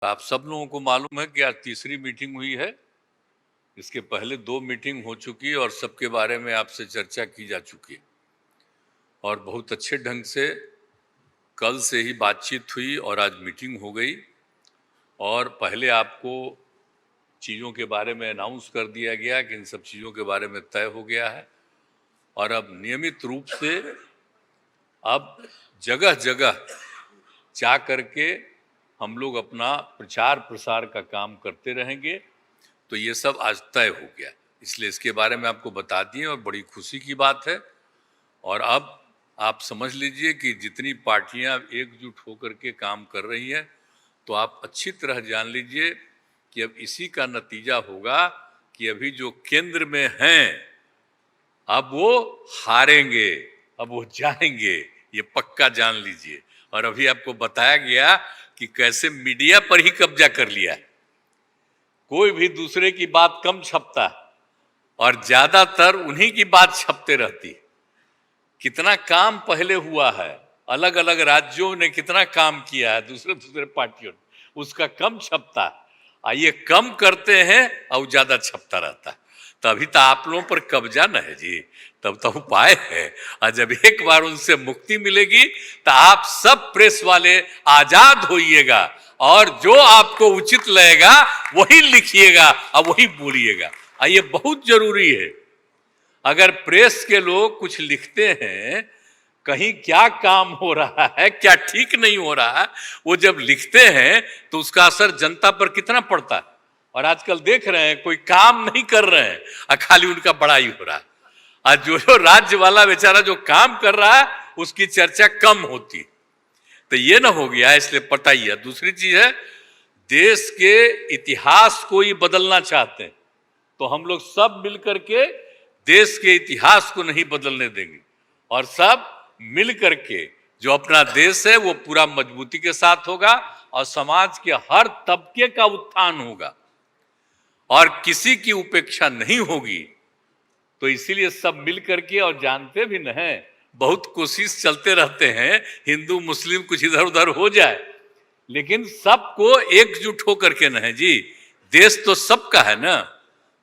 आप सब लोगों को मालूम है कि आज तीसरी मीटिंग हुई है। इसके पहले 2 मीटिंग हो चुकी है और सबके बारे में आपसे चर्चा की जा चुकी है और बहुत अच्छे ढंग से कल से ही बातचीत हुई और आज मीटिंग हो गई और पहले आपको चीज़ों के बारे में अनाउंस कर दिया गया कि इन सब चीज़ों के बारे में तय हो गया है और अब नियमित रूप से अब जगह जगह जा करके हम लोग अपना प्रचार प्रसार का काम करते रहेंगे। तो ये सब आज तय हो गया, इसलिए इसके बारे में आपको बता दिए और बड़ी खुशी की बात है। और अब आप समझ लीजिए कि जितनी पार्टियां एकजुट होकर के काम कर रही हैं, तो आप अच्छी तरह जान लीजिए कि अब इसी का नतीजा होगा कि अभी जो केंद्र में हैं अब वो हारेंगे, अब वो जाएंगे, ये पक्का जान लीजिए। और अभी आपको बताया गया कि कैसे मीडिया पर ही कब्जा कर लिया है, कोई भी दूसरे की बात कम छपता है और ज्यादातर उन्हीं की बात छपते रहती है। कितना काम पहले हुआ है, अलग अलग राज्यों ने कितना काम किया है, दूसरे दूसरे पार्टियों ने, उसका कम छपता है। ये कम करते हैं और ज्यादा छपता रहता है। तभी तो आप लोगों पर कब्जा न है जी, तब तो उपाय है। और जब एक बार उनसे मुक्ति मिलेगी तो आप सब प्रेस वाले आजाद होइएगा और जो आपको उचित लगेगा वही लिखिएगा और वही बोलिएगा। ये बहुत जरूरी है। अगर प्रेस के लोग कुछ लिखते हैं, कहीं क्या काम हो रहा है, क्या ठीक नहीं हो रहा है, वो जब लिखते हैं तो उसका असर जनता पर कितना पड़ता है। और आजकल देख रहे हैं कोई काम नहीं कर रहे हैं और खाली उनका बड़ाई हो रहा है। और जो राज्य वाला बेचारा जो काम कर रहा है उसकी चर्चा कम होती। तो ये ना हो गया, इसलिए पता ही है। दूसरी चीज है, देश के इतिहास को ही बदलना चाहते हैं, तो हम लोग सब मिलकर के देश के इतिहास को नहीं बदलने देंगे और सब मिल करके जो अपना देश है वो पूरा मजबूती के साथ होगा और समाज के हर तबके का उत्थान होगा और किसी की उपेक्षा नहीं होगी। तो इसीलिए सब मिल करके, और जानते भी न हैं, बहुत कोशिश चलते रहते हैं हिंदू मुस्लिम कुछ इधर उधर हो जाए, लेकिन सबको एकजुट होकर के न है जी। देश तो सबका है ना,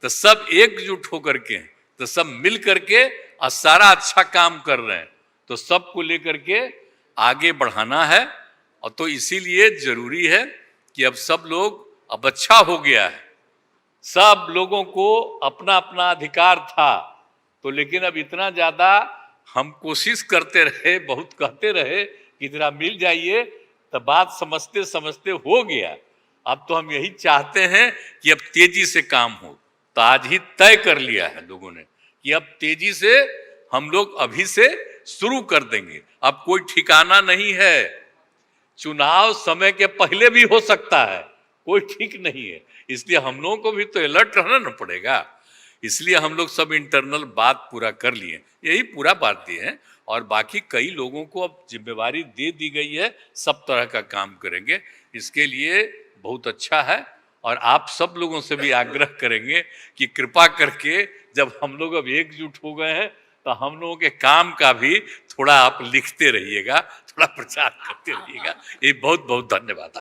तो सब एकजुट होकर के, तो सब मिल करके और सारा अच्छा काम कर रहे हैं, तो सबको लेकर के आगे बढ़ाना है। और तो इसीलिए जरूरी है कि अब सब लोग, अब अच्छा हो गया है, सब लोगों को अपना अपना अधिकार था, तो लेकिन अब इतना ज्यादा हम कोशिश करते रहे, बहुत कहते रहे कि जरा मिल जाइए, तो बात समझते समझते हो गया। अब तो हम यही चाहते हैं कि अब तेजी से काम हो। तो आज ही तय कर लिया है लोगों ने कि अब तेजी से हम लोग अभी से शुरू कर देंगे। अब कोई ठिकाना नहीं है, चुनाव समय के पहले भी हो सकता है, कोई ठीक नहीं है। इसलिए हम लोगों को भी तो अलर्ट रहना न पड़ेगा। इसलिए हम लोग सब इंटरनल बात पूरा कर लिए, यही पूरा बात दिए हैं। और बाकी कई लोगों को अब जिम्मेवारी दे दी गई है, सब तरह का काम करेंगे। इसके लिए बहुत अच्छा है और आप सब लोगों से भी आग्रह करेंगे कि कृपा करके जब हम लोग अब एकजुट हो गए हैं तो हम लोगों के काम का भी थोड़ा आप लिखते रहिएगा, थोड़ा प्रचार करते रहिएगा। ये बहुत बहुत धन्यवाद।